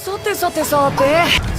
さてさてさて、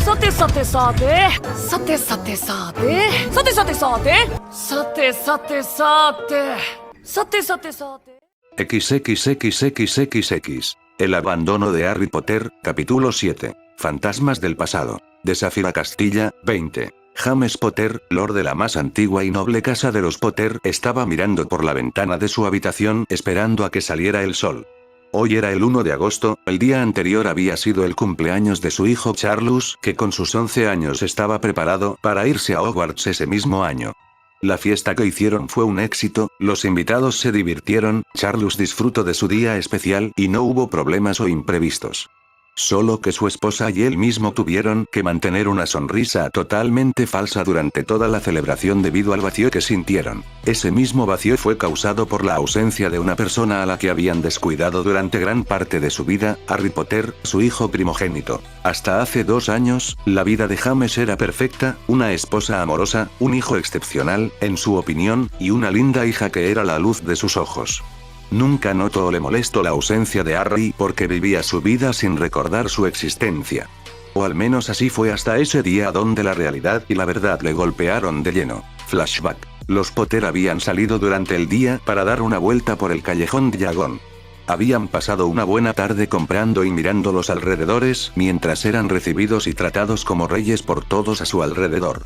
さてさてさて、さてさてさて、さてさてさて、さてさてさて、さてさてさて。XXXXXX. El abandono de Harry Potter, capítulo 7. Fantasmas del pasado. De Safira Castilla, 20. James Potter, lord de la más antigua y noble casa de los Potter, estaba mirando por la ventana de su habitación esperando a que saliera el sol. Hoy era el 1 de agosto, el día anterior había sido el cumpleaños de su hijo Charles, que con sus 11 años estaba preparado para irse a Hogwarts ese mismo año. La fiesta que hicieron fue un éxito, los invitados se divirtieron, Charles disfrutó de su día especial y no hubo problemas o imprevistos. Solo que su esposa y él mismo tuvieron que mantener una sonrisa totalmente falsa durante toda la celebración debido al vacío que sintieron. Ese mismo vacío fue causado por la ausencia de una persona a la que habían descuidado durante gran parte de su vida, Harry Potter, su hijo primogénito. Hasta hace 2 años, la vida de James era perfecta, una esposa amorosa, un hijo excepcional, en su opinión, y una linda hija que era la luz de sus ojos. Nunca notó o le molestó la ausencia de Harry porque vivía su vida sin recordar su existencia. O al menos así fue hasta ese día donde la realidad y la verdad le golpearon de lleno. Flashback. Los Potter habían salido durante el día para dar una vuelta por el callejón Diagon. Habían pasado una buena tarde comprando y mirando los alrededores mientras eran recibidos y tratados como reyes por todos a su alrededor.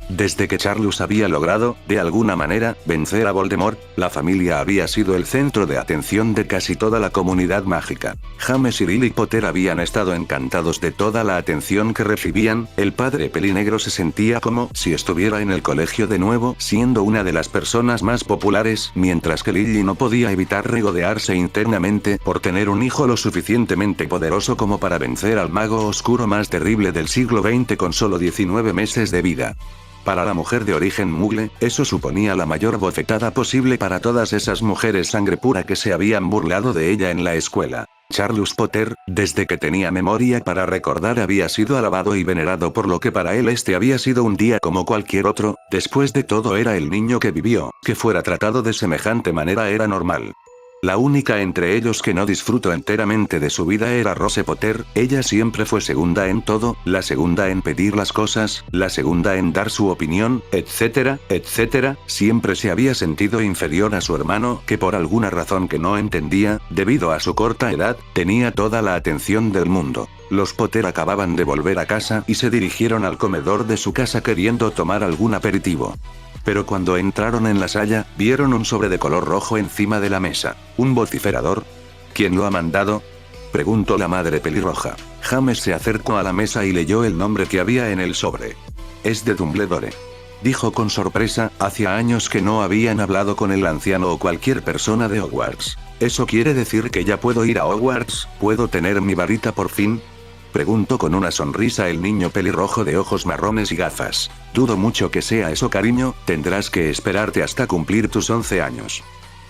Desde que Charles había logrado, de alguna manera, vencer a Voldemort, la familia había sido el centro de atención de casi toda la comunidad mágica. James y Lily Potter habían estado encantados de toda la atención que recibían, el padre pelinegro se sentía como si estuviera en el colegio de nuevo, siendo una de las personas más populares, mientras que Lily no podía evitar regodearse internamente por tener un hijo lo suficientemente poderoso como para vencer al mago oscuro más terrible del siglo XX con solo 19 meses de vida. Para la mujer de origen mugle, eso suponía la mayor bofetada posible para todas esas mujeres sangre pura que se habían burlado de ella en la escuela. Charles Potter, desde que tenía memoria para recordar, había sido alabado y venerado por lo que para él este había sido un día como cualquier otro, después de todo era el niño que vivió, que fuera tratado de semejante manera era normal. La única entre ellos que no disfrutó enteramente de su vida era Rose Potter, ella siempre fue segunda en todo, la segunda en pedir las cosas, la segunda en dar su opinión, etcétera, etcétera, siempre se había sentido inferior a su hermano que por alguna razón que no entendía, debido a su corta edad, tenía toda la atención del mundo. Los Potter acababan de volver a casa y se dirigieron al comedor de su casa queriendo tomar algún aperitivo. Pero cuando entraron en la sala, vieron un sobre de color rojo encima de la mesa. ¿Un vociferador? ¿Quién lo ha mandado?, preguntó la madre pelirroja. James se acercó a la mesa y leyó el nombre que había en el sobre. Es de Dumbledore, dijo con sorpresa, hacía años que no habían hablado con el anciano o cualquier persona de Hogwarts. ¿Eso quiere decir que ya puedo ir a Hogwarts? ¿Puedo tener mi varita por fin?, preguntó con una sonrisa el niño pelirrojo de ojos marrones y gafas. Dudo mucho que sea eso, cariño, tendrás que esperarte hasta cumplir tus 11 años.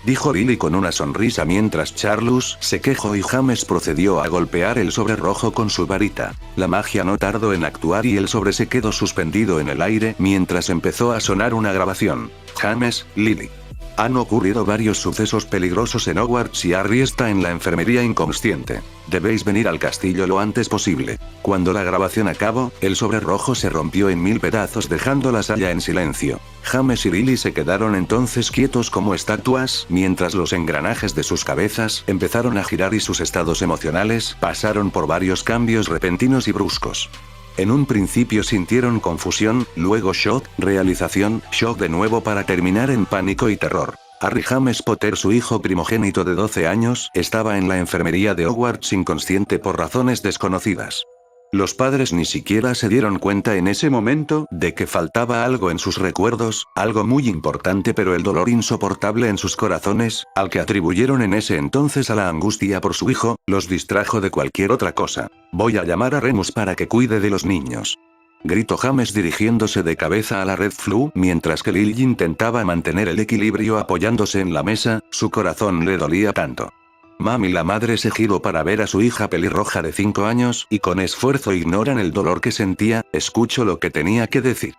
Dijo Lily con una sonrisa mientras Charles se quejó y James procedió a golpear el sobre rojo con su varita. La magia no tardó en actuar y el sobre se quedó suspendido en el aire mientras empezó a sonar una grabación. James, Lily. Han ocurrido varios sucesos peligrosos en Hogwarts y Harry está en la enfermería inconsciente. Debéis venir al castillo lo antes posible. Cuando la grabación acabó, el sobre rojo se rompió en 1000 pedazos dejando la sala en silencio. James y Lily se quedaron entonces quietos como estatuas, mientras los engranajes de sus cabezas empezaron a girar y sus estados emocionales pasaron por varios cambios repentinos y bruscos. En un principio sintieron confusión, luego shock, realización, shock de nuevo para terminar en pánico y terror. Harry James Potter, su hijo primogénito de 12 años, estaba en la enfermería de Hogwarts inconsciente por razones desconocidas. Los padres ni siquiera se dieron cuenta en ese momento de que faltaba algo en sus recuerdos, algo muy importante, pero el dolor insoportable en sus corazones, al que atribuyeron en ese entonces a la angustia por su hijo, los distrajo de cualquier otra cosa. Voy a llamar a Remus para que cuide de los niños, gritó James dirigiéndose de cabeza a la Red Floo, mientras que Lily intentaba mantener el equilibrio apoyándose en la mesa, su corazón le dolía tanto. Mami, la madre se giró para ver a su hija pelirroja de 5 años y con esfuerzo ignoran el dolor que sentía, escuchó lo que tenía que decir.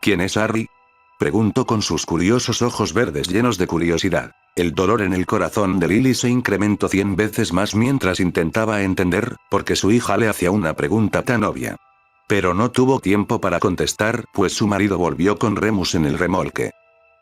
¿Quién es Harry?, preguntó con sus curiosos ojos verdes llenos de curiosidad. El dolor en el corazón de Lily se incrementó 100 veces más mientras intentaba entender por qué su hija le hacía una pregunta tan obvia. Pero no tuvo tiempo para contestar, pues su marido volvió con Remus en el remolque.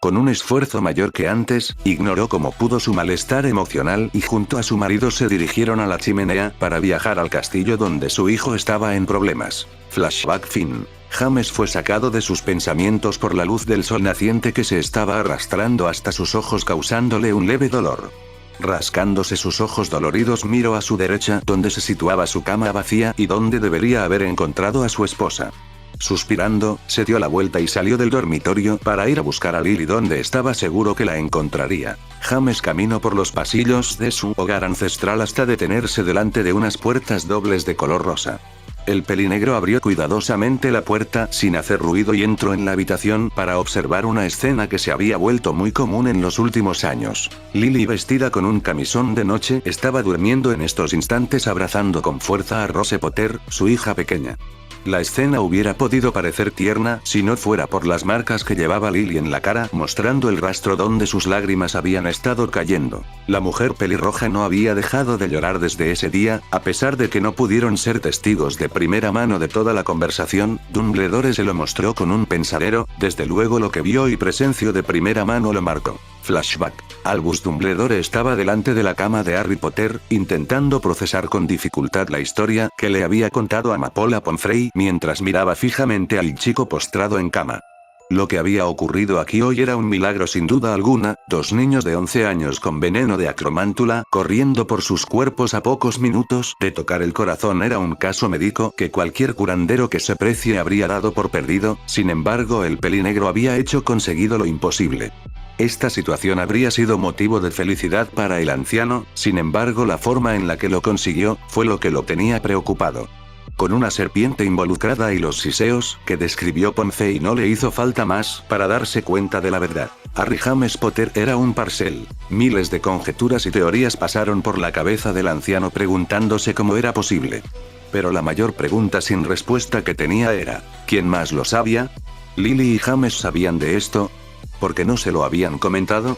Con un esfuerzo mayor que antes, ignoró como pudo su malestar emocional y junto a su marido se dirigieron a la chimenea para viajar al castillo donde su hijo estaba en problemas. Flashback fin. James fue sacado de sus pensamientos por la luz del sol naciente que se estaba arrastrando hasta sus ojos causándole un leve dolor. Rascándose sus ojos doloridos miró a su derecha donde se situaba su cama vacía y donde debería haber encontrado a su esposa. Suspirando, se dio la vuelta y salió del dormitorio para ir a buscar a Lily donde estaba seguro que la encontraría. James caminó por los pasillos de su hogar ancestral hasta detenerse delante de unas puertas dobles de color rosa. El pelinegro abrió cuidadosamente la puerta sin hacer ruido y entró en la habitación para observar una escena que se había vuelto muy común en los últimos años. Lily, vestida con un camisón de noche, estaba durmiendo en estos instantes abrazando con fuerza a Rose Potter, su hija pequeña. La escena hubiera podido parecer tierna si no fuera por las marcas que llevaba Lily en la cara, mostrando el rastro donde sus lágrimas habían estado cayendo. La mujer pelirroja no había dejado de llorar desde ese día, a pesar de que no pudieron ser testigos de primera mano de toda la conversación. Dumbledore se lo mostró con un pensadero, desde luego lo que vio y presenció de primera mano lo marcó. Flashback. Albus Dumbledore estaba delante de la cama de Harry Potter, intentando procesar con dificultad la historia que le había contado Amapola Pomfrey mientras miraba fijamente al chico postrado en cama. Lo que había ocurrido aquí hoy era un milagro sin duda alguna, 2 niños de 11 años con veneno de acromántula corriendo por sus cuerpos a pocos minutos de tocar el corazón era un caso médico que cualquier curandero que se precie habría dado por perdido, sin embargo el pelinegro había conseguido lo imposible. Esta situación habría sido motivo de felicidad para el anciano, sin embargo la forma en la que lo consiguió fue lo que lo tenía preocupado. Con una serpiente involucrada y los siseos que describió Pomfrey no le hizo falta más para darse cuenta de la verdad. Harry James Potter era un Parcel. Miles de conjeturas y teorías pasaron por la cabeza del anciano preguntándose cómo era posible. Pero la mayor pregunta sin respuesta que tenía era, ¿quién más lo sabía? ¿Lily y James sabían de esto? ¿Por qué no se lo habían comentado?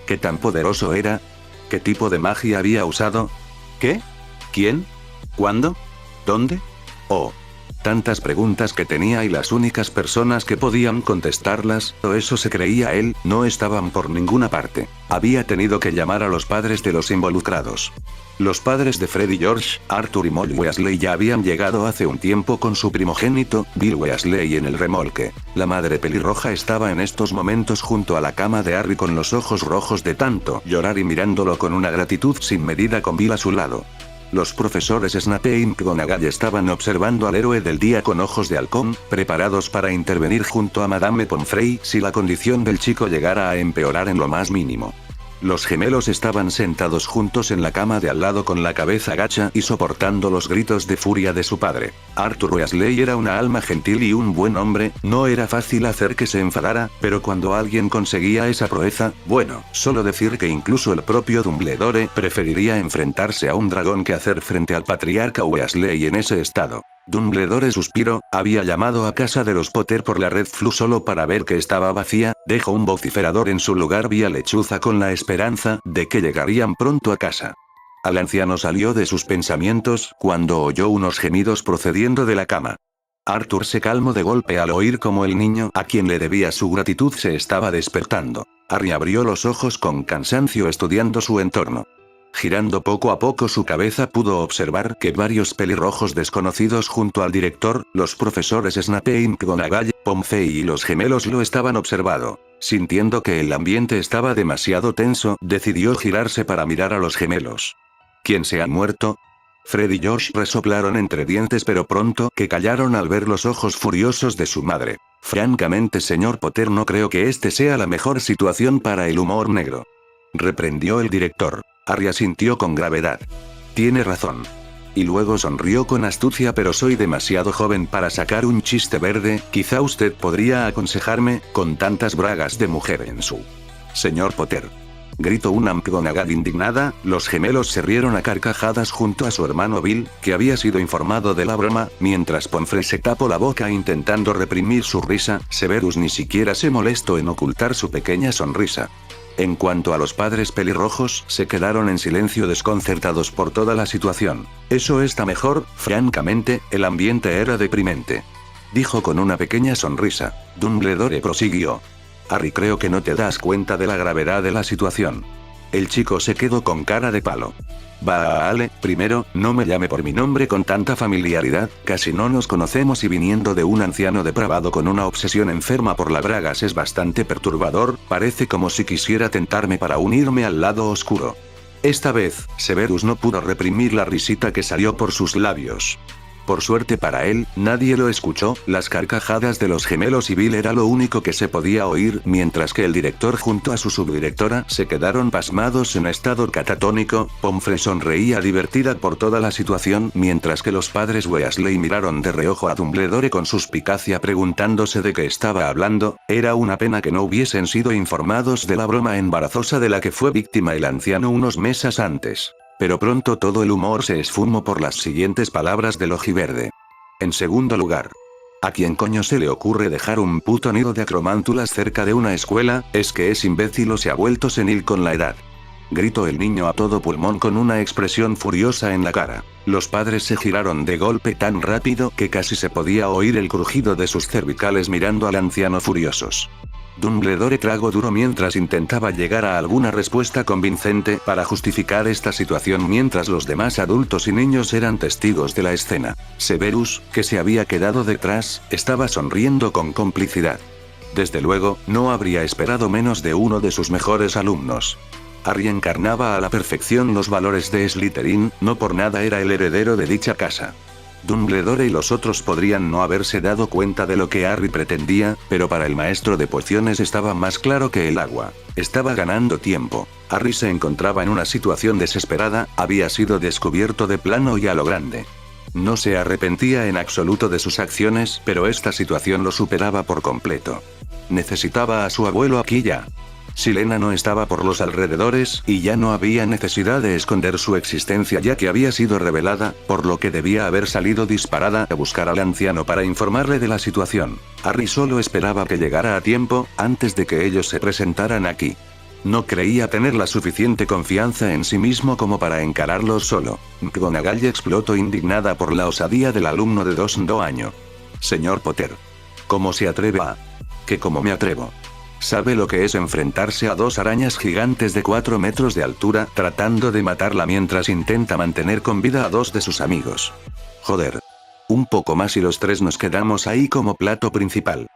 ¿Qué tan poderoso era? ¿Qué tipo de magia había usado? ¿Qué? ¿Quién? ¿Cuándo? ¿Dónde? Oh. Tantas preguntas que tenía y las únicas personas que podían contestarlas, o eso se creía él, no estaban por ninguna parte. Había tenido que llamar a los padres de los involucrados. Los padres de Fred y George, Arthur y Molly Weasley ya habían llegado hace un tiempo con su primogénito, Bill Weasley en el remolque. La madre pelirroja estaba en estos momentos junto a la cama de Harry con los ojos rojos de tanto llorar y mirándolo con una gratitud sin medida con Bill a su lado. Los profesores Snape y McGonagall estaban observando al héroe del día con ojos de halcón, preparados para intervenir junto a Madame Pomfrey si la condición del chico llegara a empeorar en lo más mínimo. Los gemelos estaban sentados juntos en la cama de al lado con la cabeza gacha y soportando los gritos de furia de su padre. Arthur Weasley era una alma gentil y un buen hombre, no era fácil hacer que se enfadara, pero cuando alguien conseguía esa proeza, bueno, solo decir que incluso el propio Dumbledore preferiría enfrentarse a un dragón que hacer frente al patriarca Weasley en ese estado. Dumbledore suspiró, había llamado a casa de los Potter por la Red Flu solo para ver que estaba vacía, dejó un vociferador en su lugar vía lechuza con la esperanza de que llegarían pronto a casa. Al anciano salió de sus pensamientos cuando oyó unos gemidos procediendo de la cama. Arthur se calmó de golpe al oír cómo el niño a quien le debía su gratitud se estaba despertando. Harry abrió los ojos con cansancio estudiando su entorno. Girando poco a poco su cabeza pudo observar que varios pelirrojos desconocidos junto al director, los profesores Snape y McGonagall, Pomfrey y los gemelos lo estaban observando. Sintiendo que el ambiente estaba demasiado tenso, decidió girarse para mirar a los gemelos. ¿Quién se ha muerto? Fred y George resoplaron entre dientes pero pronto que callaron al ver los ojos furiosos de su madre. Francamente, señor Potter, no creo que este sea la mejor situación para el humor negro. Reprendió el director. Harry asintió con gravedad. Tiene razón. Y luego sonrió con astucia, pero soy demasiado joven para sacar un chiste verde, quizá usted podría aconsejarme, con tantas bragas de mujer en su... Señor Potter. Gritó una McGonagall indignada. Los gemelos se rieron a carcajadas junto a su hermano Bill, que había sido informado de la broma, mientras Pomfrey se tapó la boca intentando reprimir su risa. Severus ni siquiera se molestó en ocultar su pequeña sonrisa. En cuanto a los padres pelirrojos, se quedaron en silencio desconcertados por toda la situación. Eso está mejor, francamente, el ambiente era deprimente. Dijo con una pequeña sonrisa. Dumbledore prosiguió. Harry, creo que no te das cuenta de la gravedad de la situación. El chico se quedó con cara de palo. Vale, primero, no me llame por mi nombre con tanta familiaridad, casi no nos conocemos y viniendo de un anciano depravado con una obsesión enferma por la bragas es bastante perturbador, parece como si quisiera tentarme para unirme al lado oscuro. Esta vez, Severus no pudo reprimir la risita que salió por sus labios. Por suerte para él, nadie lo escuchó, las carcajadas de los gemelos y Bill era lo único que se podía oír, mientras que el director junto a su subdirectora se quedaron pasmados en estado catatónico. Pomfrey sonreía divertida por toda la situación, mientras que los padres Weasley miraron de reojo a Dumbledore con suspicacia preguntándose de qué estaba hablando. Era una pena que no hubiesen sido informados de la broma embarazosa de la que fue víctima el anciano unos meses antes. Pero pronto todo el humor se esfumó por las siguientes palabras del ojiverde. En segundo lugar, ¿a quién coño se le ocurre dejar un puto nido de acromántulas cerca de una escuela? ¿Es que es imbécil o se ha vuelto senil con la edad? Gritó el niño a todo pulmón con una expresión furiosa en la cara. Los padres se giraron de golpe tan rápido que casi se podía oír el crujido de sus cervicales mirando al anciano furiosos. Dumbledore tragó duro mientras intentaba llegar a alguna respuesta convincente para justificar esta situación mientras los demás adultos y niños eran testigos de la escena. Severus, que se había quedado detrás, estaba sonriendo con complicidad. Desde luego, no habría esperado menos de uno de sus mejores alumnos. Harry encarnaba a la perfección los valores de Slytherin, no por nada era el heredero de dicha casa. Dumbledore y los otros podrían no haberse dado cuenta de lo que Harry pretendía, pero para el maestro de pociones estaba más claro que el agua. Estaba ganando tiempo. Harry se encontraba en una situación desesperada, había sido descubierto de plano y a lo grande. No se arrepentía en absoluto de sus acciones, pero esta situación lo superaba por completo. Necesitaba a su abuelo aquí ya. Silena no estaba por los alrededores, y ya no había necesidad de esconder su existencia ya que había sido revelada, por lo que debía haber salido disparada a buscar al anciano para informarle de la situación. Harry solo esperaba que llegara a tiempo, antes de que ellos se presentaran aquí. No creía tener la suficiente confianza en sí mismo como para encararlos solo. McGonagall explotó indignada por la osadía del alumno de 2º año. Señor Potter. ¿Cómo se atreve a...? ¿Que cómo me atrevo? ¿Sabe lo que es enfrentarse a 2 arañas gigantes de 4 metros de altura tratando de matarla mientras intenta mantener con vida a 2 de sus amigos? Joder. Un poco más y los 3 nos quedamos ahí como plato principal.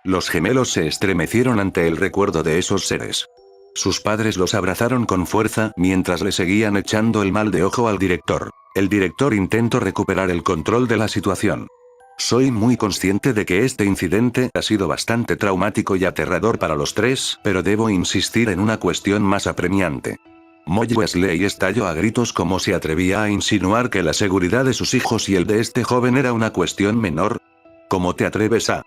Los gemelos se estremecieron ante el recuerdo de esos seres. Sus padres los abrazaron con fuerza mientras le seguían echando el mal de ojo al director. El director intentó recuperar el control de la situación. Soy muy consciente de que este incidente ha sido bastante traumático y aterrador para los 3, pero debo insistir en una cuestión más apremiante. Molly Weasley estalló a gritos como se atrevía a insinuar que la seguridad de sus hijos y el de este joven era una cuestión menor. ¿Cómo te atreves a...?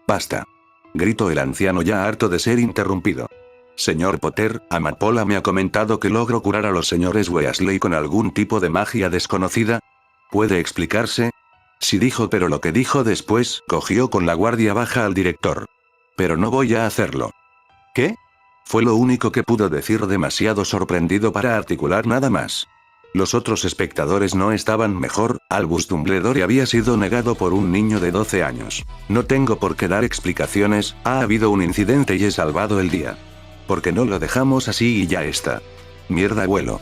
Basta. Gritó el anciano ya harto de ser interrumpido. Señor Potter, Amapola me ha comentado que logró curar a los señores Weasley con algún tipo de magia desconocida. ¿Puede explicarse? Sí dijo, pero lo que dijo después, cogió con la guardia baja al director. Pero no voy a hacerlo. ¿Qué? Fue lo único que pudo decir demasiado sorprendido para articular nada más. Los otros espectadores no estaban mejor, Albus Dumbledore había sido negado por un niño de 12 años. No tengo por qué dar explicaciones, ha habido un incidente y he salvado el día. ¿Por qué no lo dejamos así y ya está? Mierda abuelo.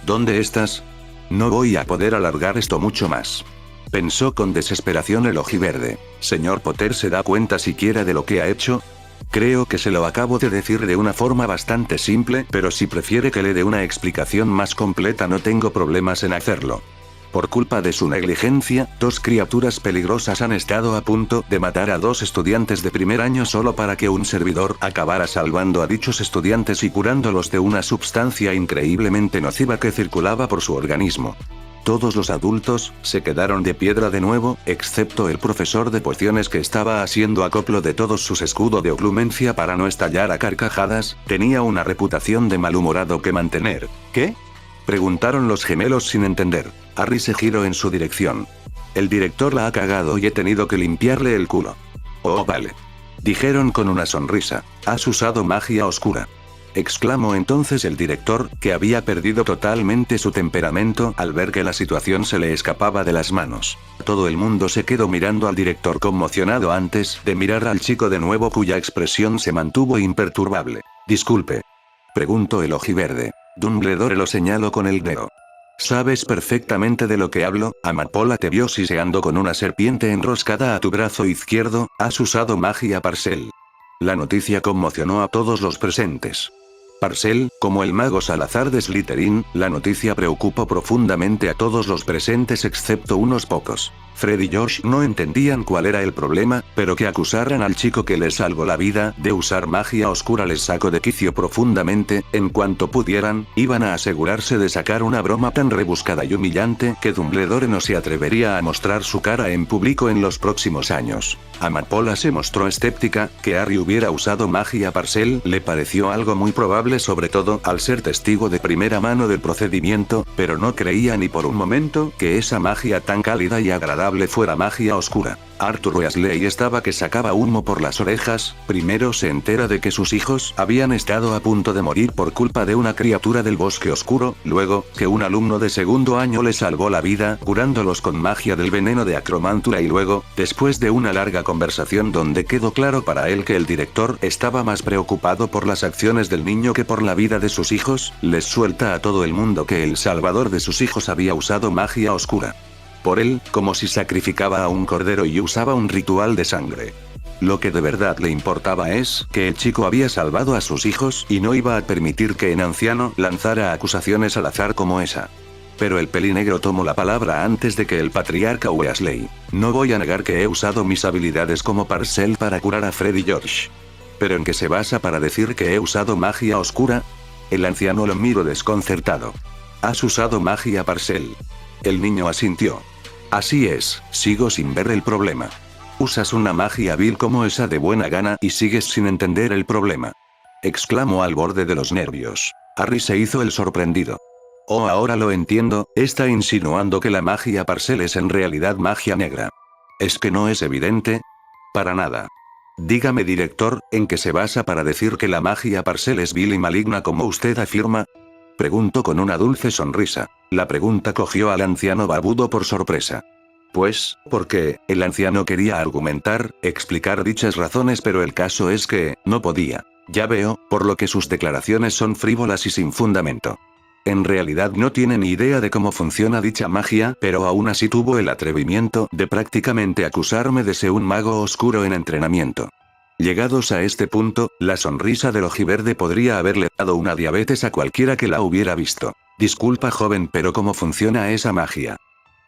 ¿Dónde estás? No voy a poder alargar esto mucho más. Pensó con desesperación el ojiverde. ¿Señor Potter se da cuenta siquiera de lo que ha hecho? Creo que se lo acabo de decir de una forma bastante simple, pero si prefiere que le dé una explicación más completa no tengo problemas en hacerlo. Por culpa de su negligencia, 2 criaturas peligrosas han estado a punto de matar a 2 estudiantes de primer año solo para que un servidor acabara salvando a dichos estudiantes y curándolos de una sustancia increíblemente nociva que circulaba por su organismo. Todos los adultos se quedaron de piedra de nuevo, excepto el profesor de pociones que estaba haciendo acoplo de todos sus escudos de oclumencia para no estallar a carcajadas. Tenía una reputación de malhumorado que mantener. ¿Qué? Preguntaron los gemelos sin entender. Harry se giró en su dirección. El director la ha cagado y he tenido que limpiarle el culo. Oh, vale. Dijeron con una sonrisa. Has usado magia oscura. Exclamó entonces el director, que había perdido totalmente su temperamento al ver que la situación se le escapaba de las manos. Todo el mundo se quedó mirando al director conmocionado antes de mirar al chico de nuevo, cuya expresión se mantuvo imperturbable. Disculpe. Preguntó el ojiverde. Dumbledore lo señaló con el dedo. Sabes perfectamente de lo que hablo. Amapola te vio siseando con una serpiente enroscada a tu brazo izquierdo. Has usado magia Parcel. La noticia conmocionó a todos los presentes. Parcel, como el mago Salazar de Slytherin, la noticia preocupó profundamente a todos los presentes excepto unos pocos. Fred y George no entendían cuál era el problema, pero que acusaran al chico que les salvó la vida de usar magia oscura les sacó de quicio profundamente. En cuanto pudieran, iban a asegurarse de sacar una broma tan rebuscada y humillante que Dumbledore no se atrevería a mostrar su cara en público en los próximos años. Amapola se mostró escéptica. Que Harry hubiera usado magia Parcel le pareció algo muy probable, sobre todo al ser testigo de primera mano del procedimiento, pero no creía ni por un momento que esa magia tan cálida y agradable fuera magia oscura. Arthur Weasley estaba que sacaba humo por las orejas. Primero se entera de que sus hijos habían estado a punto de morir por culpa de una criatura del bosque oscuro, luego, que un alumno de segundo año le salvó la vida, curándolos con magia del veneno de Acromantura, y luego, después de una larga conversación donde quedó claro para él que el director estaba más preocupado por las acciones del niño que por la vida de sus hijos, les suelta a todo el mundo que el salvador de sus hijos había usado magia oscura. Por él, como si sacrificaba a un cordero y usaba un ritual de sangre. Lo que de verdad le importaba es que el chico había salvado a sus hijos y no iba a permitir que el anciano lanzara acusaciones al azar como esa. Pero el pelinegro tomó la palabra antes de que el patriarca Weasley. No voy a negar que he usado mis habilidades como Parcel para curar a Fred y George. ¿Pero en qué se basa para decir que he usado magia oscura? El anciano lo miró desconcertado. ¿Has usado magia Parcel? El niño asintió. Así es, sigo sin ver el problema. Usas una magia vil como esa de buena gana y sigues sin entender el problema. Exclamó al borde de los nervios. Harry se hizo el sorprendido. Oh, ahora lo entiendo. Está insinuando que la magia Parcel es en realidad magia negra. ¿Es que no es evidente? Para nada. Dígame, director, ¿en qué se basa para decir que la magia Parcel es vil y maligna como usted afirma? Preguntó con una dulce sonrisa. La pregunta cogió al anciano barbudo por sorpresa. Pues, porque, el anciano quería argumentar, explicar dichas razones, pero el caso es que, no podía. Ya veo, por lo que sus declaraciones son frívolas y sin fundamento. En realidad no tiene ni idea de cómo funciona dicha magia, pero aún así tuvo el atrevimiento de prácticamente acusarme de ser un mago oscuro en entrenamiento. Llegados a este punto, la sonrisa del ojiverde podría haberle dado una diabetes a cualquiera que la hubiera visto. Disculpa, joven, pero ¿cómo funciona esa magia?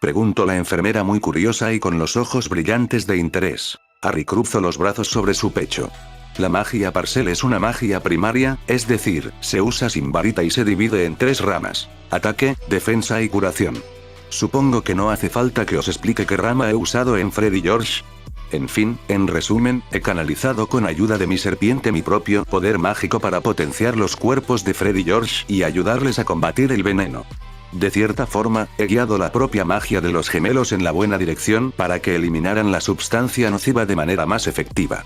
Preguntó la enfermera muy curiosa y con los ojos brillantes de interés. Harry cruzó los brazos sobre su pecho. La magia Parcel es una magia primaria, es decir, se usa sin varita y se divide en 3 ramas: ataque, defensa y curación. Supongo que no hace falta que os explique qué rama he usado en Fred y George. En fin, en resumen, he canalizado con ayuda de mi serpiente mi propio poder mágico para potenciar los cuerpos de Fred y George y ayudarles a combatir el veneno. De cierta forma, he guiado la propia magia de los gemelos en la buena dirección para que eliminaran la sustancia nociva de manera más efectiva.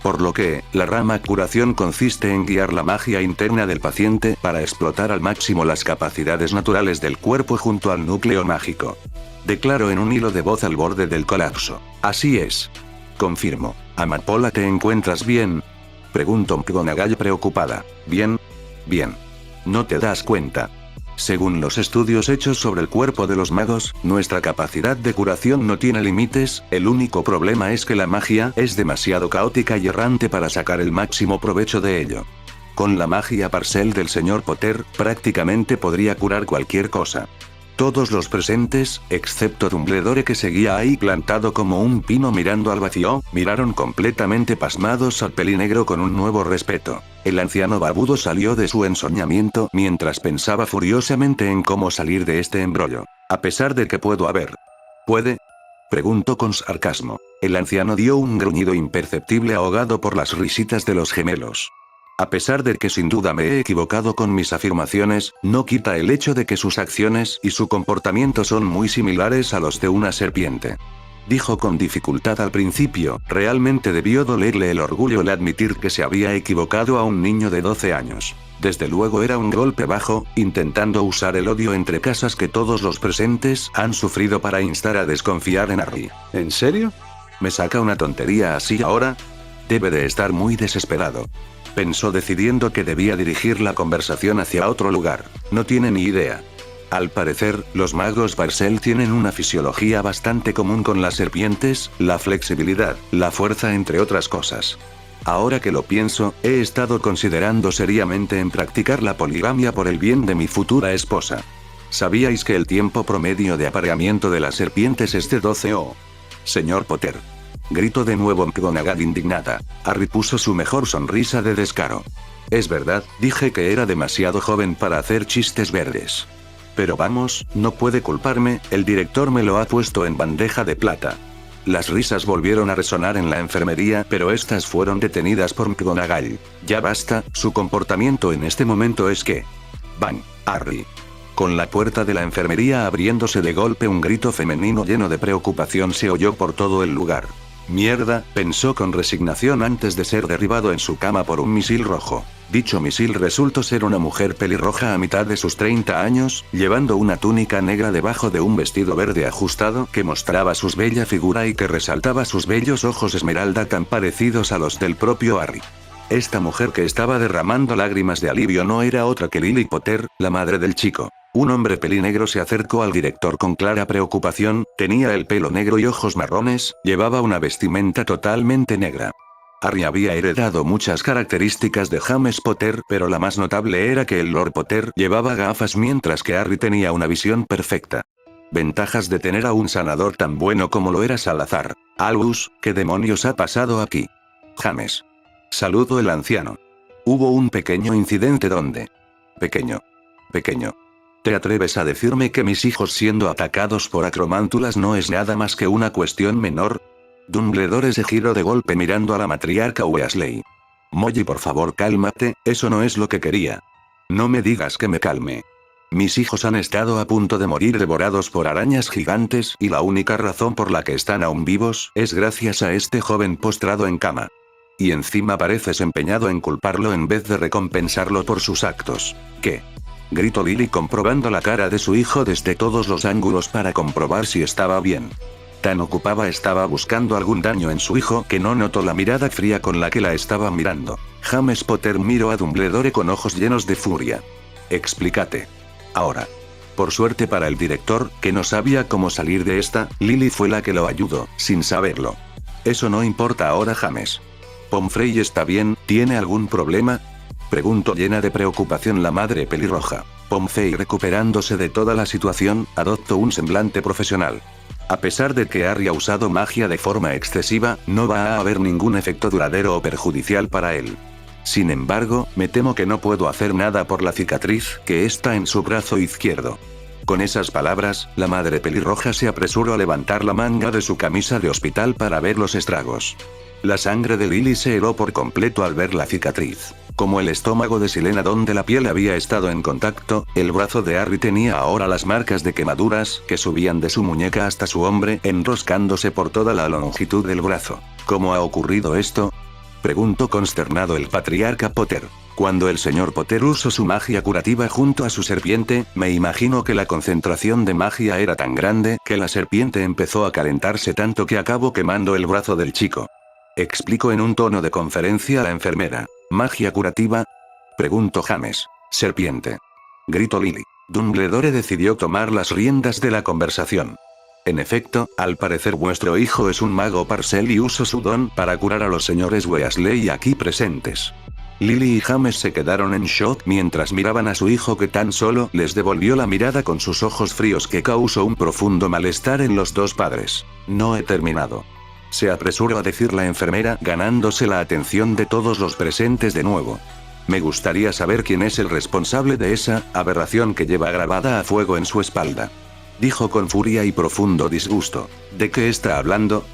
Por lo que, la rama curación consiste en guiar la magia interna del paciente para explotar al máximo las capacidades naturales del cuerpo junto al núcleo mágico. Declaró en un hilo de voz al borde del colapso. Así es. Confirmo. Amapola, ¿te encuentras bien? Preguntó McGonagall preocupada. Bien. Bien. ¿No te das cuenta? Según los estudios hechos sobre el cuerpo de los magos, nuestra capacidad de curación no tiene límites, el único problema es que la magia es demasiado caótica y errante para sacar el máximo provecho de ello. Con la magia Parcel del señor Potter, prácticamente podría curar cualquier cosa. Todos los presentes, excepto Dumbledore, que seguía ahí plantado como un pino mirando al vacío, miraron completamente pasmados al pelinegro con un nuevo respeto. El anciano barbudo salió de su ensoñamiento mientras pensaba furiosamente en cómo salir de este embrollo. A pesar de que puedo haber. ¿Puede? Preguntó con sarcasmo. El anciano dio un gruñido imperceptible ahogado por las risitas de los gemelos. A pesar de que sin duda me he equivocado con mis afirmaciones, no quita el hecho de que sus acciones y su comportamiento son muy similares a los de una serpiente. Dijo con dificultad al principio, realmente debió dolerle el orgullo el admitir que se había equivocado a un niño de 12 años. Desde luego era un golpe bajo, intentando usar el odio entre casas que todos los presentes han sufrido para instar a desconfiar en Harry. ¿En serio? ¿Me saca una tontería así ahora? Debe de estar muy desesperado. Pensó decidiendo que debía dirigir la conversación hacia otro lugar. No tiene ni idea. Al parecer, los magos Parcel tienen una fisiología bastante común con las serpientes, la flexibilidad, la fuerza entre otras cosas. Ahora que lo pienso, he estado considerando seriamente en practicar la poligamia por el bien de mi futura esposa. ¿Sabíais que el tiempo promedio de apareamiento de las serpientes es de 12 o? Señor Potter. Gritó de nuevo McGonagall indignada. Harry puso su mejor sonrisa de descaro. Es verdad, dije que era demasiado joven para hacer chistes verdes. Pero vamos, no puede culparme, el director me lo ha puesto en bandeja de plata. Las risas volvieron a resonar en la enfermería, pero estas fueron detenidas por McGonagall. Ya basta, su comportamiento en este momento es que... ¡Bang! Harry. Con la puerta de la enfermería abriéndose de golpe, un grito femenino lleno de preocupación se oyó por todo el lugar. Mierda, pensó con resignación antes de ser derribado en su cama por un misil rojo. Dicho misil resultó ser una mujer pelirroja a mitad de sus 30 años, llevando una túnica negra debajo de un vestido verde ajustado que mostraba su bella figura y que resaltaba sus bellos ojos esmeralda tan parecidos a los del propio Harry. Esta mujer que estaba derramando lágrimas de alivio no era otra que Lily Potter, la madre del chico. Un hombre pelinegro se acercó al director con clara preocupación, tenía el pelo negro y ojos marrones, llevaba una vestimenta totalmente negra. Harry había heredado muchas características de James Potter, pero la más notable era que el Lord Potter llevaba gafas mientras que Harry tenía una visión perfecta. Ventajas de tener a un sanador tan bueno como lo era Salazar. Albus, ¿qué demonios ha pasado aquí? James. Saludó el anciano. Hubo un pequeño incidente donde... Pequeño. ¿Te atreves a decirme que mis hijos siendo atacados por acromántulas no es nada más que una cuestión menor? Dumbledore se giró de golpe mirando a la matriarca Weasley. Molly, por favor, cálmate, eso no es lo que quería. No me digas que me calme. Mis hijos han estado a punto de morir devorados por arañas gigantes y la única razón por la que están aún vivos es gracias a este joven postrado en cama. Y encima pareces empeñado en culparlo en vez de recompensarlo por sus actos. ¿Qué? Gritó Lily comprobando la cara de su hijo desde todos los ángulos para comprobar si estaba bien. Tan ocupada estaba buscando algún daño en su hijo que no notó la mirada fría con la que la estaba mirando. James Potter miró a Dumbledore con ojos llenos de furia. Explícate. Ahora. Por suerte para el director, que no sabía cómo salir de esta, Lily fue la que lo ayudó, sin saberlo. Eso no importa ahora, James. ¿Pomfrey está bien? ¿Tiene algún problema? Preguntó llena de preocupación la madre pelirroja. Pomfrey, recuperándose de toda la situación, adoptó un semblante profesional. A pesar de que Harry ha usado magia de forma excesiva, no va a haber ningún efecto duradero o perjudicial para él. Sin embargo, me temo que no puedo hacer nada por la cicatriz que está en su brazo izquierdo. Con esas palabras, la madre pelirroja se apresuró a levantar la manga de su camisa de hospital para ver los estragos. La sangre de Lily se heló por completo al ver la cicatriz. Como el estómago de Silena donde la piel había estado en contacto, el brazo de Harry tenía ahora las marcas de quemaduras que subían de su muñeca hasta su hombro, enroscándose por toda la longitud del brazo. ¿Cómo ha ocurrido esto? Preguntó consternado el patriarca Potter. Cuando el señor Potter usó su magia curativa junto a su serpiente, me imagino que la concentración de magia era tan grande que la serpiente empezó a calentarse tanto que acabó quemando el brazo del chico. Explicó en un tono de conferencia a la enfermera. ¿Magia curativa? Preguntó James. Serpiente. Gritó Lily. Dumbledore decidió tomar las riendas de la conversación. En efecto, al parecer vuestro hijo es un mago Parcel y usó su don para curar a los señores Weasley aquí presentes. Lily y James se quedaron en shock mientras miraban a su hijo, que tan solo les devolvió la mirada con sus ojos fríos, que causó un profundo malestar en los dos padres. No he terminado. Se apresuró a decir la enfermera, ganándose la atención de todos los presentes de nuevo. Me gustaría saber quién es el responsable de esa aberración que lleva grabada a fuego en su espalda. dijo con furia y profundo disgusto. ¿De qué está hablando?,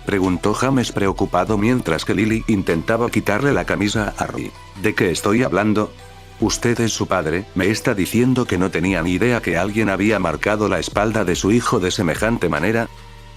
preguntó James preocupado mientras que Lily intentaba quitarle la camisa a Harry. ¿De qué estoy hablando? Usted es su padre, me está diciendo que no tenía ni idea que alguien había marcado la espalda de su hijo de semejante manera.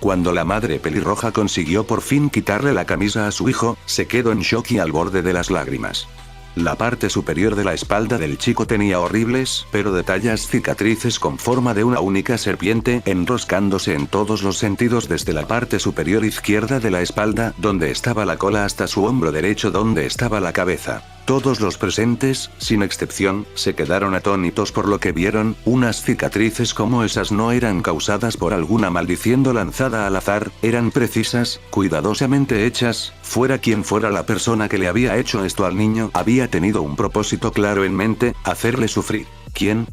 Cuando la madre pelirroja consiguió por fin quitarle la camisa a su hijo, se quedó en shock y al borde de las lágrimas. La parte superior de la espalda del chico tenía horribles, pero detalles cicatrices con forma de una única serpiente, enroscándose en todos los sentidos desde la parte superior izquierda de la espalda, donde estaba la cola, hasta su hombro derecho donde estaba la cabeza. Todos los presentes, sin excepción, se quedaron atónitos por lo que vieron. Unas cicatrices como esas no eran causadas por alguna maldición lanzada al azar, eran precisas, cuidadosamente hechas. Fuera quien fuera la persona que le había hecho esto al niño, había tenido un propósito claro en mente: hacerle sufrir. ¿Quién?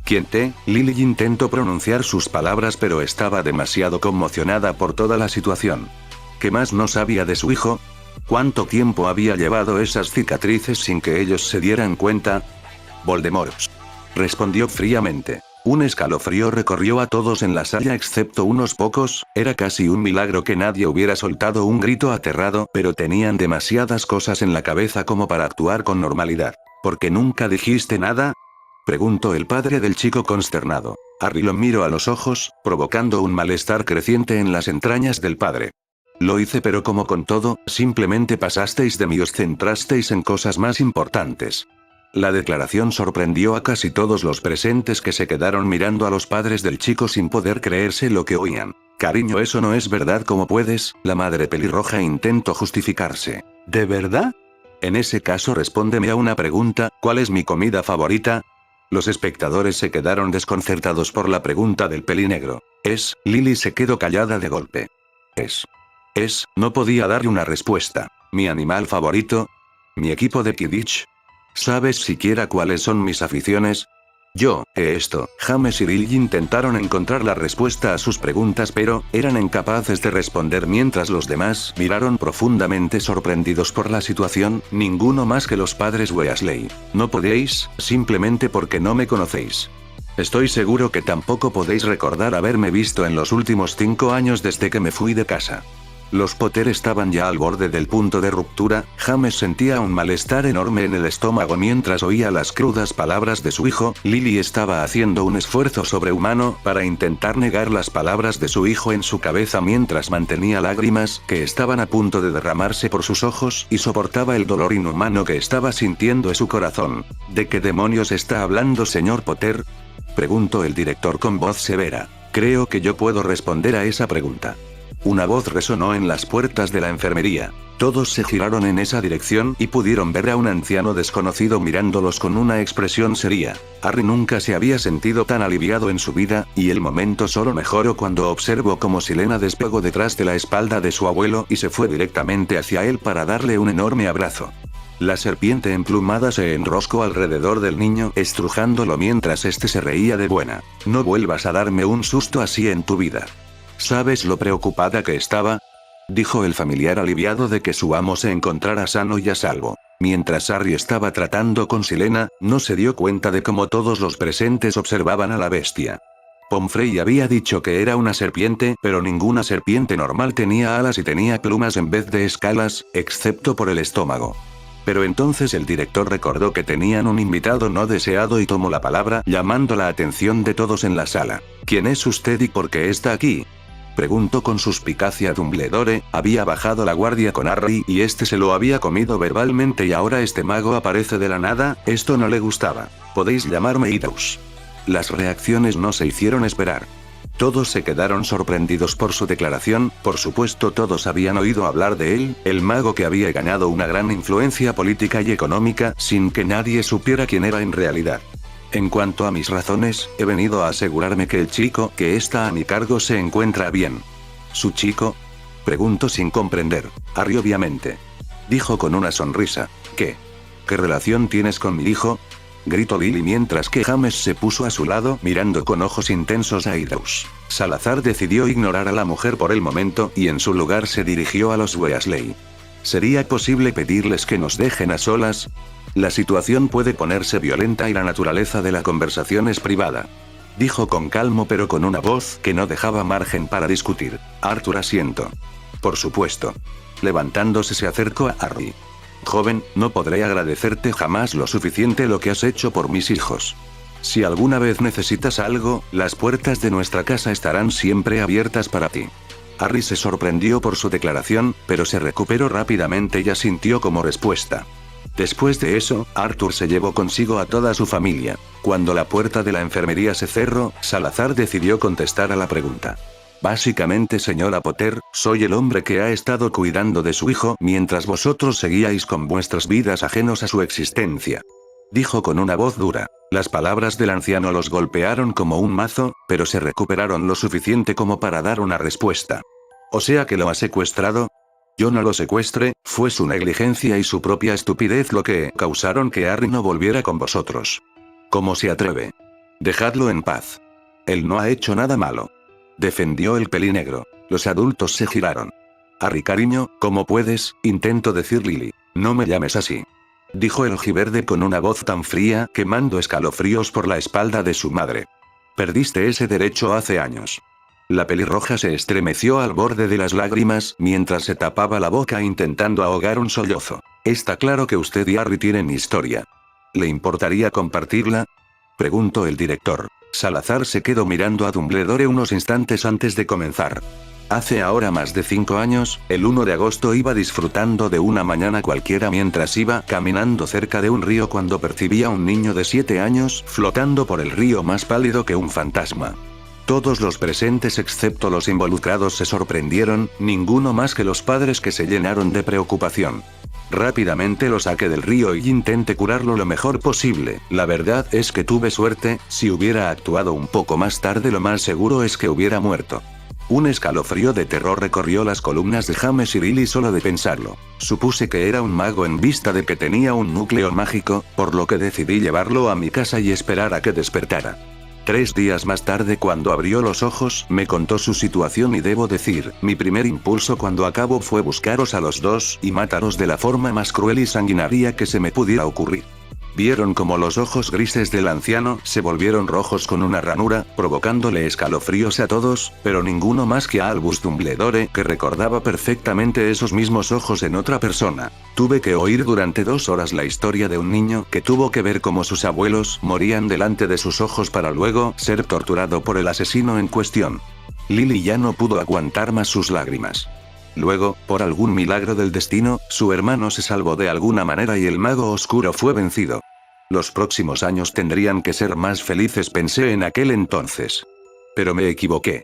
Lily intentó pronunciar sus palabras pero estaba demasiado conmocionada por toda la situación. ¿Qué más no sabía de su hijo? ¿Cuánto tiempo había llevado esas cicatrices sin que ellos se dieran cuenta? Voldemort, respondió fríamente. Un escalofrío recorrió a todos en la sala excepto unos pocos. Era casi un milagro que nadie hubiera soltado un grito aterrado, pero tenían demasiadas cosas en la cabeza como para actuar con normalidad. ¿Por qué nunca dijiste nada?, preguntó el padre del chico consternado. Harry lo miró a los ojos, provocando un malestar creciente en las entrañas del padre. Lo hice, pero como con todo, simplemente pasasteis de mí, os centrasteis en cosas más importantes. La declaración sorprendió a casi todos los presentes, que se quedaron mirando a los padres del chico sin poder creerse lo que oían. Cariño, eso no es verdad. ¿Cómo puedes? La madre pelirroja intentó justificarse. ¿De verdad? En ese caso respóndeme a una pregunta: ¿cuál es mi comida favorita? Los espectadores se quedaron desconcertados por la pregunta del pelinegro. Lily se quedó callada de golpe. No podía darle una respuesta. ¿Mi animal favorito? ¿Mi equipo de Quidditch? ¿Sabes siquiera cuáles son mis aficiones? James y Lily intentaron encontrar la respuesta a sus preguntas, pero eran incapaces de responder mientras los demás miraron profundamente sorprendidos por la situación. Ninguno más que los padres Weasley. No podéis, simplemente porque no me conocéis. Estoy seguro que tampoco podéis recordar haberme visto en los últimos 5 años desde que me fui de casa. Los Potter estaban ya al borde del punto de ruptura. James sentía un malestar enorme en el estómago mientras oía las crudas palabras de su hijo. Lily estaba haciendo un esfuerzo sobrehumano para intentar negar las palabras de su hijo en su cabeza mientras mantenía lágrimas que estaban a punto de derramarse por sus ojos y soportaba el dolor inhumano que estaba sintiendo en su corazón. ¿De qué demonios está hablando, señor Potter?, preguntó el director con voz severa. Creo que yo puedo responder a esa pregunta. Una voz resonó en las puertas de la enfermería. Todos se giraron en esa dirección y pudieron ver a un anciano desconocido mirándolos con una expresión seria. Harry nunca se había sentido tan aliviado en su vida, y el momento solo mejoró cuando observó cómo Silena despegó detrás de la espalda de su abuelo y se fue directamente hacia él para darle un enorme abrazo. La serpiente emplumada se enroscó alrededor del niño, estrujándolo mientras este se reía de buena. No vuelvas a darme un susto así en tu vida. ¿Sabes lo preocupada que estaba?, dijo el familiar, aliviado de que su amo se encontrara sano y a salvo. Mientras Harry estaba tratando con Silena, no se dio cuenta de cómo todos los presentes observaban a la bestia. Pomfrey había dicho que era una serpiente, pero ninguna serpiente normal tenía alas y tenía plumas en vez de escalas, excepto por el estómago. Pero entonces el director recordó que tenían un invitado no deseado y tomó la palabra, llamando la atención de todos en la sala. ¿Quién es usted y por qué está aquí?, preguntó con suspicacia Dumbledore. Había bajado la guardia con Harry y este se lo había comido verbalmente, y ahora este mago aparece de la nada. Esto no le gustaba. Podéis llamarme Idus. Las reacciones no se hicieron esperar. Todos se quedaron sorprendidos por su declaración. Por supuesto, todos habían oído hablar de él, el mago que había ganado una gran influencia política y económica, sin que nadie supiera quién era en realidad. En cuanto a mis razones, he venido a asegurarme que el chico que está a mi cargo se encuentra bien. ¿Su chico?, preguntó sin comprender. Harry obviamente. Dijo con una sonrisa. ¿Qué relación tienes con mi hijo?, gritó Lily mientras que James se puso a su lado mirando con ojos intensos a Idus. Salazar decidió ignorar a la mujer por el momento y en su lugar se dirigió a los Weasley. ¿Sería posible pedirles que nos dejen a solas? La situación puede ponerse violenta y la naturaleza de la conversación es privada. dijo con calmo pero con una voz que no dejaba margen para discutir. Arthur asiento. Por supuesto. Levantándose se acercó a Harry. Joven, no podré agradecerte jamás lo suficiente lo que has hecho por mis hijos. Si alguna vez necesitas algo, las puertas de nuestra casa estarán siempre abiertas para ti. Harry se sorprendió por su declaración, pero se recuperó rápidamente y asintió como respuesta. Después de eso, Arthur se llevó consigo a toda su familia. Cuando la puerta de la enfermería se cerró, Salazar decidió contestar a la pregunta. Básicamente, señora Potter, soy el hombre que ha estado cuidando de su hijo mientras vosotros seguíais con vuestras vidas ajenos a su existencia. Dijo con una voz dura. Las palabras del anciano los golpearon como un mazo, pero se recuperaron lo suficiente como para dar una respuesta. ¿O sea que lo ha secuestrado? Yo no lo secuestré, fue su negligencia y su propia estupidez lo que causaron que Harry no volviera con vosotros. ¿Cómo se atreve? Dejadlo en paz. Él no ha hecho nada malo. Defendió el pelinegro. Los adultos se giraron. Harry cariño, ¿cómo puedes? Intento decir Lily. No me llames así. Dijo el ojiverde con una voz tan fría, quemando escalofríos por la espalda de su madre. Perdiste ese derecho hace años. La pelirroja se estremeció al borde de las lágrimas mientras se tapaba la boca intentando ahogar un sollozo. Está claro que usted y Harry tienen historia. ¿Le importaría compartirla? Preguntó el director. Salazar se quedó mirando a Dumbledore unos instantes antes de comenzar. Hace ahora más de 5 años, el 1 de agosto iba disfrutando de una mañana cualquiera mientras iba caminando cerca de un río cuando percibía a un niño de 7 años flotando por el río más pálido que un fantasma. Todos los presentes excepto los involucrados se sorprendieron, ninguno más que los padres que se llenaron de preocupación. Rápidamente lo saqué del río y intenté curarlo lo mejor posible. La verdad es que tuve suerte, si hubiera actuado un poco más tarde lo más seguro es que hubiera muerto. Un escalofrío de terror recorrió las columnas de James y Lily solo de pensarlo. Supuse que era un mago en vista de que tenía un núcleo mágico, por lo que decidí llevarlo a mi casa y esperar a que despertara. 3 días más tarde cuando abrió los ojos, me contó su situación y debo decir, mi primer impulso cuando acabó fue buscaros a los dos y mataros de la forma más cruel y sanguinaria que se me pudiera ocurrir. Vieron como los ojos grises del anciano se volvieron rojos con una ranura, provocándole escalofríos a todos, pero ninguno más que a Albus Dumbledore, que recordaba perfectamente esos mismos ojos en otra persona. Tuve que oír durante 2 horas la historia de un niño que tuvo que ver cómo sus abuelos morían delante de sus ojos para luego ser torturado por el asesino en cuestión. Lily ya no pudo aguantar más sus lágrimas. Luego, por algún milagro del destino, su hermano se salvó de alguna manera y el mago oscuro fue vencido. Los próximos años tendrían que ser más felices, pensé en aquel entonces. Pero me equivoqué.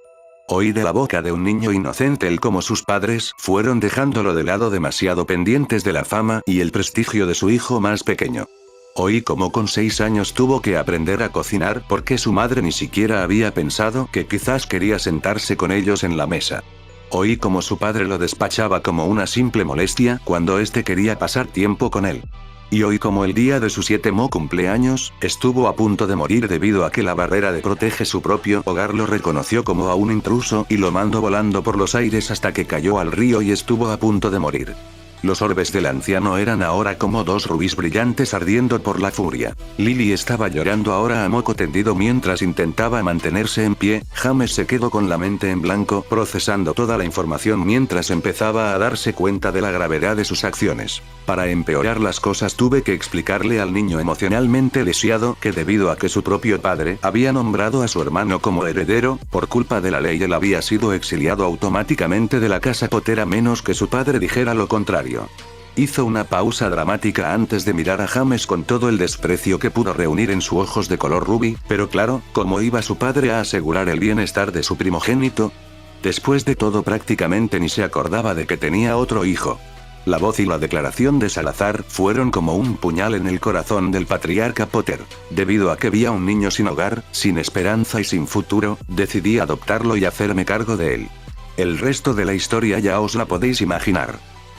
Oí de la boca de un niño inocente el cómo sus padres fueron dejándolo de lado demasiado pendientes de la fama y el prestigio de su hijo más pequeño. Oí cómo con 6 años tuvo que aprender a cocinar porque su madre ni siquiera había pensado que quizás quería sentarse con ellos en la mesa. Oí como su padre lo despachaba como una simple molestia cuando éste quería pasar tiempo con él. Y oí como el día de su 7º cumpleaños, estuvo a punto de morir debido a que la barrera de protege su propio hogar lo reconoció como a un intruso y lo mandó volando por los aires hasta que cayó al río y estuvo a punto de morir. Los orbes del anciano eran ahora como 2 rubíes brillantes ardiendo por la furia. Lily estaba llorando ahora a moco tendido mientras intentaba mantenerse en pie. James se quedó con la mente en blanco, procesando toda la información mientras empezaba a darse cuenta de la gravedad de sus acciones. Para empeorar las cosas tuve que explicarle al niño emocionalmente lisiado que debido a que su propio padre había nombrado a su hermano como heredero, por culpa de la ley él había sido exiliado automáticamente de la casa Potter a menos que su padre dijera lo contrario. Hizo una pausa dramática antes de mirar a James con todo el desprecio que pudo reunir en sus ojos de color rubí, pero claro, ¿cómo iba su padre a asegurar el bienestar de su primogénito? Después de todo prácticamente ni se acordaba de que tenía otro hijo. La voz y la declaración de Salazar fueron como un puñal en el corazón del patriarca Potter. Debido a que vi a un niño sin hogar, sin esperanza y sin futuro, decidí adoptarlo y hacerme cargo de él. El resto de la historia ya os la podéis imaginar.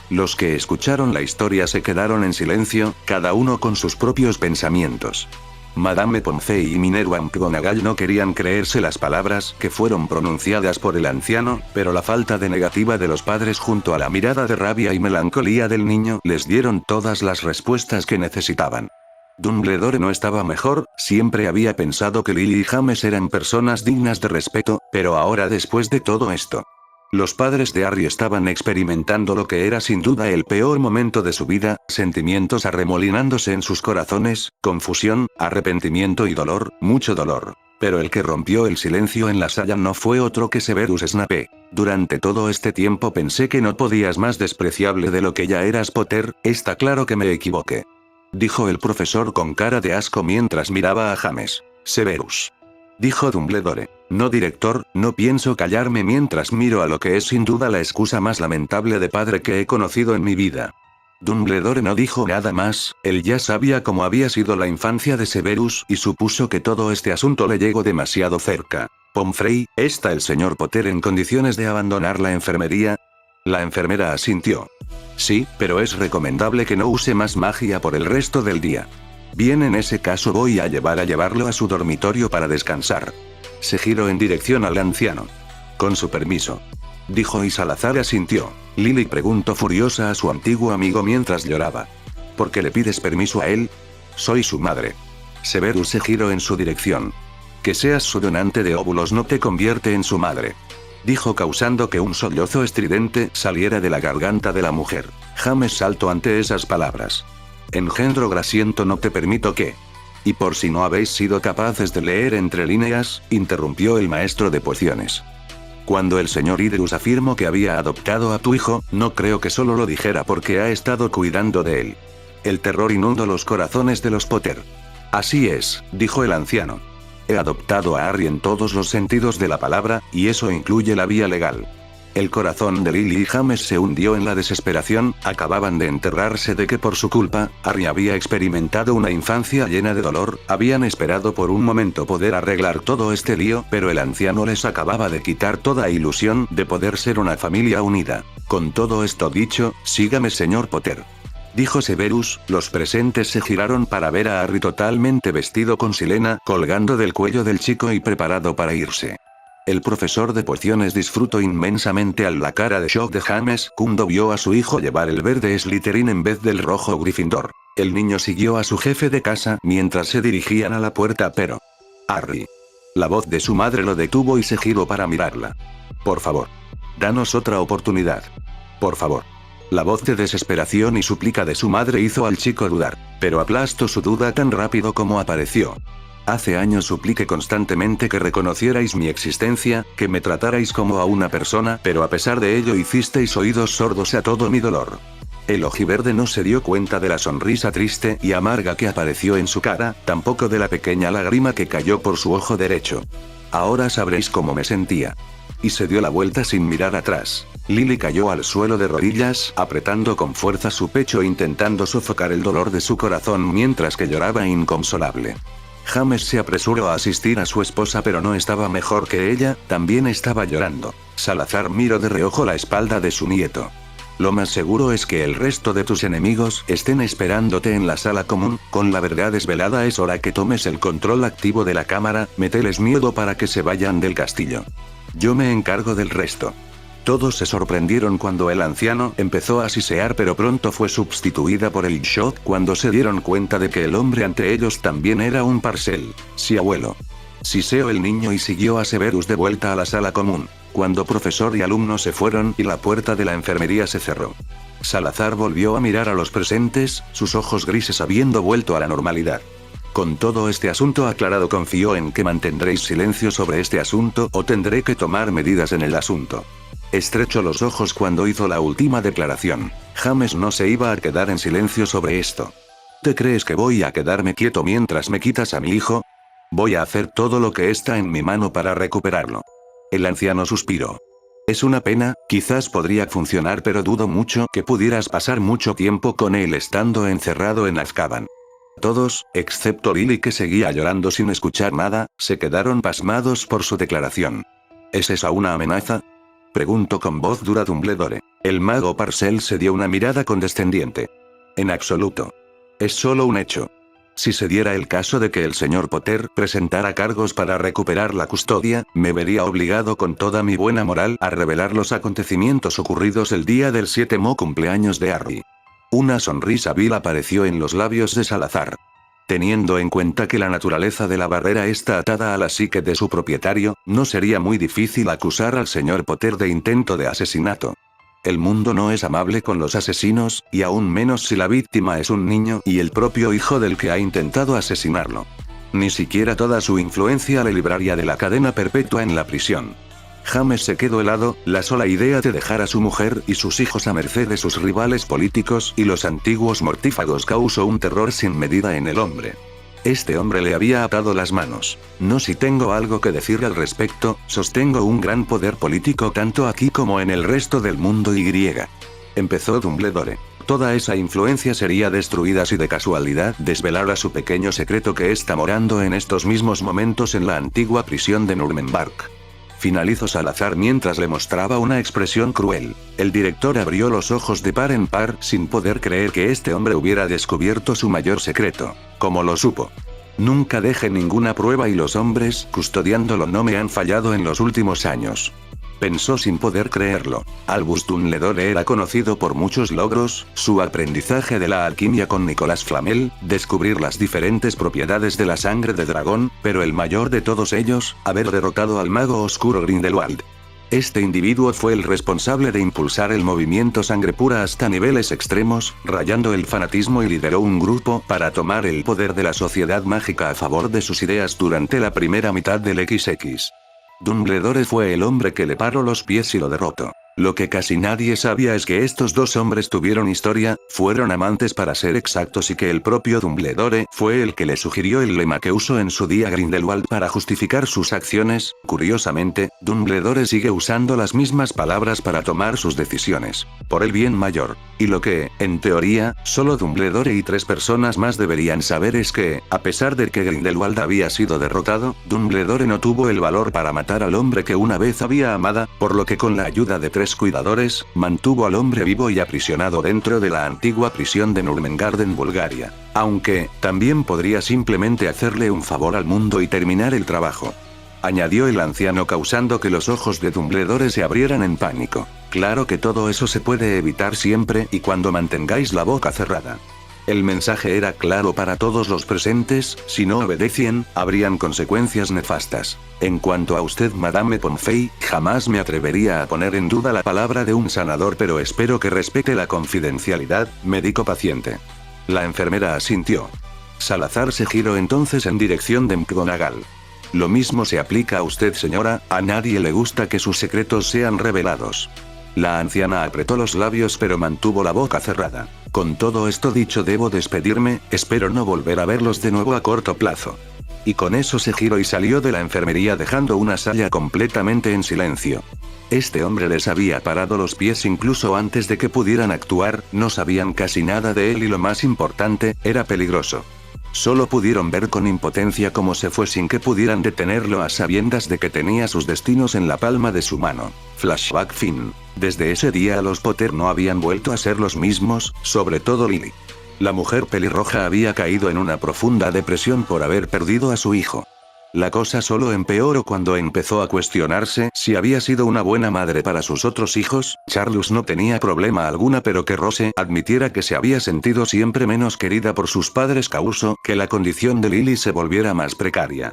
Los que escucharon la historia se quedaron en silencio, cada uno con sus propios pensamientos. Madame Pomfrey y Minerva McGonagall no querían creerse las palabras que fueron pronunciadas por el anciano, pero la falta de negativa de los padres junto a la mirada de rabia y melancolía del niño les dieron todas las respuestas que necesitaban. Dumbledore no estaba mejor, siempre había pensado que Lily y James eran personas dignas de respeto, pero ahora después de todo esto. Los padres de Harry estaban experimentando lo que era sin duda el peor momento de su vida, sentimientos arremolinándose en sus corazones, confusión, arrepentimiento y dolor, mucho dolor. Pero el que rompió el silencio en la sala no fue otro que Severus Snape. Durante todo este tiempo pensé que no podías más despreciable de lo que ya eras, Potter, está claro que me equivoqué. Dijo el profesor con cara de asco mientras miraba a James. Severus. Dijo Dumbledore. No, director, no pienso callarme mientras miro a lo que es sin duda la excusa más lamentable de padre que he conocido en mi vida. Dumbledore no dijo nada más, él ya sabía cómo había sido la infancia de Severus y supuso que todo este asunto le llegó demasiado cerca. Pomfrey, ¿está el señor Potter en condiciones de abandonar la enfermería? La enfermera asintió. Sí, pero es recomendable que no use más magia por el resto del día. Bien, en ese caso voy a llevarlo a su dormitorio para descansar. Se giró en dirección al anciano. Con su permiso. Dijo y Salazar asintió. Lily preguntó furiosa a su antiguo amigo mientras lloraba. ¿Por qué le pides permiso a él? Soy su madre. Severus se giró en su dirección. Que seas su donante de óvulos no te convierte en su madre. Dijo causando que un sollozo estridente saliera de la garganta de la mujer. James saltó ante esas palabras. Engendro grasiento, no te permito que... Y por si no habéis sido capaces de leer entre líneas, interrumpió el maestro de pociones. Cuando el señor Idrus afirmó que había adoptado a tu hijo, no creo que solo lo dijera porque ha estado cuidando de él. El terror inundó los corazones de los Potter. Así es, dijo el anciano. He adoptado a Harry en todos los sentidos de la palabra, y eso incluye la vía legal. El corazón de Lily y James se hundió en la desesperación, acababan de enterarse de que por su culpa, Harry había experimentado una infancia llena de dolor, habían esperado por un momento poder arreglar todo este lío, pero el anciano les acababa de quitar toda ilusión de poder ser una familia unida. Con todo esto dicho, sígame, señor Potter. Dijo Severus, los presentes se giraron para ver a Harry totalmente vestido con Silena colgando del cuello del chico y preparado para irse. El profesor de pociones disfrutó inmensamente al la cara de shock de James cuando vio a su hijo llevar el verde Slytherin en vez del rojo Gryffindor. El niño siguió a su jefe de casa mientras se dirigían a la puerta, pero... Harry. La voz de su madre lo detuvo y se giró para mirarla. Por favor. Danos otra oportunidad. Por favor. La voz de desesperación y súplica de su madre hizo al chico dudar, pero aplastó su duda tan rápido como apareció. Hace años supliqué constantemente que reconocierais mi existencia, que me tratarais como a una persona, pero a pesar de ello hicisteis oídos sordos a todo mi dolor. El ojiverde no se dio cuenta de la sonrisa triste y amarga que apareció en su cara, tampoco de la pequeña lágrima que cayó por su ojo derecho. Ahora sabréis cómo me sentía. Y se dio la vuelta sin mirar atrás. Lily cayó al suelo de rodillas, apretando con fuerza su pecho e intentando sofocar el dolor de su corazón mientras que lloraba inconsolable. James se apresuró a asistir a su esposa, pero no estaba mejor que ella, también estaba llorando. Salazar miró de reojo la espalda de su nieto. Lo más seguro es que el resto de tus enemigos estén esperándote en la sala común, con la verdad desvelada es hora que tomes el control activo de la cámara, mételes miedo para que se vayan del castillo. Yo me encargo del resto. Todos se sorprendieron cuando el anciano empezó a sisear, pero pronto fue sustituida por el shock cuando se dieron cuenta de que el hombre ante ellos también era un Parcel. Sí, abuelo. Siseó el niño y siguió a Severus de vuelta a la sala común, cuando profesor y alumno se fueron y la puerta de la enfermería se cerró. Salazar volvió a mirar a los presentes, sus ojos grises habiendo vuelto a la normalidad. Con todo este asunto aclarado, confío en que mantendréis silencio sobre este asunto o tendré que tomar medidas en el asunto. Estrechó los ojos cuando hizo la última declaración. James no se iba a quedar en silencio sobre esto. ¿Te crees que voy a quedarme quieto mientras me quitas a mi hijo? Voy a hacer todo lo que está en mi mano para recuperarlo. El anciano suspiró. Es una pena, quizás podría funcionar, pero dudo mucho que pudieras pasar mucho tiempo con él estando encerrado en Azkaban. Todos, excepto Lily, que seguía llorando sin escuchar nada, se quedaron pasmados por su declaración. ¿Es esa una amenaza?, preguntó con voz dura Dumbledore. El mago Parcel se dio una mirada condescendiente. En absoluto. Es solo un hecho. Si se diera el caso de que el señor Potter presentara cargos para recuperar la custodia, me vería obligado con toda mi buena moral a revelar los acontecimientos ocurridos el día del 7º cumpleaños de Harry. Una sonrisa vil apareció en los labios de Salazar. Teniendo en cuenta que la naturaleza de la barrera está atada a la psique de su propietario, no sería muy difícil acusar al señor Potter de intento de asesinato. El mundo no es amable con los asesinos, y aún menos si la víctima es un niño y el propio hijo del que ha intentado asesinarlo. Ni siquiera toda su influencia le libraría de la cadena perpetua en la prisión. James se quedó helado, la sola idea de dejar a su mujer y sus hijos a merced de sus rivales políticos y los antiguos mortífagos causó un terror sin medida en el hombre. Este hombre le había atado las manos. No si tengo algo que decir al respecto, sostengo un gran poder político tanto aquí como en el resto del mundo y. Empezó Dumbledore. Toda esa influencia sería destruida si de casualidad desvelara su pequeño secreto que está morando en estos mismos momentos en la antigua prisión de Nuremberg. Finalizó Salazar mientras le mostraba una expresión cruel. El director abrió los ojos de par en par sin poder creer que este hombre hubiera descubierto su mayor secreto. ¿Cómo lo supo? Nunca dejé ninguna prueba y los hombres custodiándolo no me han fallado en los últimos años. Pensó sin poder creerlo. Albus Dumbledore era conocido por muchos logros, su aprendizaje de la alquimia con Nicolas Flamel, descubrir las diferentes propiedades de la sangre de dragón, pero el mayor de todos ellos, haber derrotado al mago oscuro Grindelwald. Este individuo fue el responsable de impulsar el movimiento sangre pura hasta niveles extremos, rayando el fanatismo y lideró un grupo para tomar el poder de la sociedad mágica a favor de sus ideas durante la primera mitad del XX. Dumbledore fue el hombre que le paró los pies y lo derrotó. Lo que casi nadie sabía es que estos dos hombres tuvieron historia, fueron amantes para ser exactos y que el propio Dumbledore fue el que le sugirió el lema que usó en su día Grindelwald para justificar sus acciones. Curiosamente, Dumbledore sigue usando las mismas palabras para tomar sus decisiones. Por el bien mayor. Y lo que, en teoría, solo Dumbledore y 3 personas más deberían saber es que, a pesar de que Grindelwald había sido derrotado, Dumbledore no tuvo el valor para matar al hombre que una vez había amado, por lo que con la ayuda de 3 cuidadores, mantuvo al hombre vivo y aprisionado dentro de la antigua prisión de Nuremberg en Bulgaria. Aunque, también podría simplemente hacerle un favor al mundo y terminar el trabajo. Añadió el anciano causando que los ojos de Dumbledore se abrieran en pánico. Claro que todo eso se puede evitar siempre y cuando mantengáis la boca cerrada. El mensaje era claro para todos los presentes, si no obedecían, habrían consecuencias nefastas. En cuanto a usted Madame Pomfrey, jamás me atrevería a poner en duda la palabra de un sanador pero espero que respete la confidencialidad, médico-paciente. La enfermera asintió. Salazar se giró entonces en dirección de McGonagall. Lo mismo se aplica a usted señora, a nadie le gusta que sus secretos sean revelados. La anciana apretó los labios pero mantuvo la boca cerrada. Con todo esto dicho debo despedirme, espero no volver a verlos de nuevo a corto plazo. Y con eso se giró y salió de la enfermería dejando una sala completamente en silencio. Este hombre les había parado los pies incluso antes de que pudieran actuar, no sabían casi nada de él y lo más importante, era peligroso. Solo pudieron ver con impotencia cómo se fue sin que pudieran detenerlo a sabiendas de que tenía sus destinos en la palma de su mano. Flashback fin. Desde ese día los Potter no habían vuelto a ser los mismos, sobre todo Lily. La mujer pelirroja había caído en una profunda depresión por haber perdido a su hijo. La cosa solo empeoró cuando empezó a cuestionarse si había sido una buena madre para sus otros hijos. Charles no tenía problema alguna pero que Rose admitiera que se había sentido siempre menos querida por sus padres causó que la condición de Lily se volviera más precaria.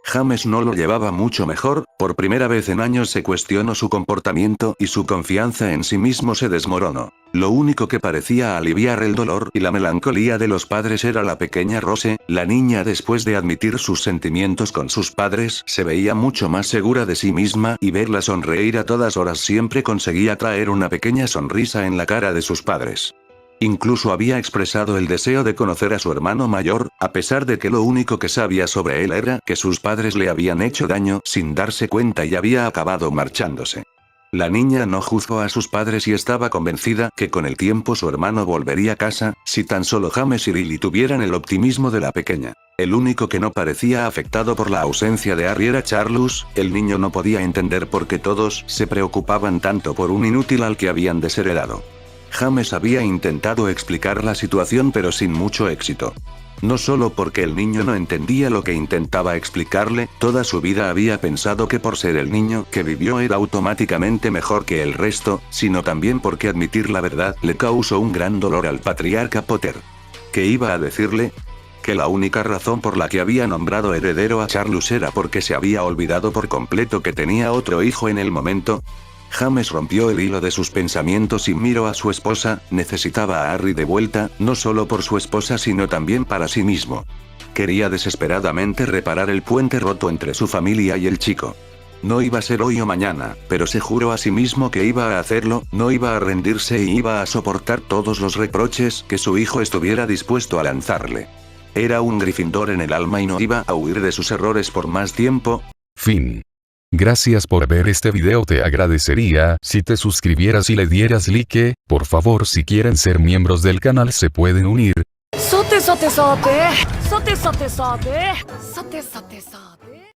James no lo llevaba mucho mejor, por primera vez en años se cuestionó su comportamiento y su confianza en sí mismo se desmoronó. Lo único que parecía aliviar el dolor y la melancolía de los padres era la pequeña Rose, la niña después de admitir sus sentimientos con sus padres se veía mucho más segura de sí misma y verla sonreír a todas horas siempre conseguía traer una pequeña sonrisa en la cara de sus padres. Incluso había expresado el deseo de conocer a su hermano mayor, a pesar de que lo único que sabía sobre él era que sus padres le habían hecho daño sin darse cuenta y había acabado marchándose. La niña no juzgó a sus padres y estaba convencida que con el tiempo su hermano volvería a casa, si tan solo James y Lily tuvieran el optimismo de la pequeña. El único que no parecía afectado por la ausencia de Harry era Charles, el niño no podía entender por qué todos se preocupaban tanto por un inútil al que habían desheredado. James había intentado explicar la situación pero sin mucho éxito. No solo porque el niño no entendía lo que intentaba explicarle, toda su vida había pensado que por ser el niño que vivió era automáticamente mejor que el resto, sino también porque admitir la verdad le causó un gran dolor al patriarca Potter. ¿Qué iba a decirle? que la única razón por la que había nombrado heredero a Charlus era porque se había olvidado por completo que tenía otro hijo en el momento. James rompió el hilo de sus pensamientos y miró a su esposa. Necesitaba a Harry de vuelta, no solo por su esposa sino también para sí mismo. Quería desesperadamente reparar el puente roto entre su familia y el chico. No iba a ser hoy o mañana, pero se juró a sí mismo que iba a hacerlo, no iba a rendirse y iba a soportar todos los reproches que su hijo estuviera dispuesto a lanzarle. Era un Gryffindor en el alma y no iba a huir de sus errores por más tiempo. Fin. Gracias por ver este video. Te agradecería si te suscribieras y le dieras like. Por favor, si quieren ser miembros del canal se pueden unir. さてさてさてさてさてさてさてさてさて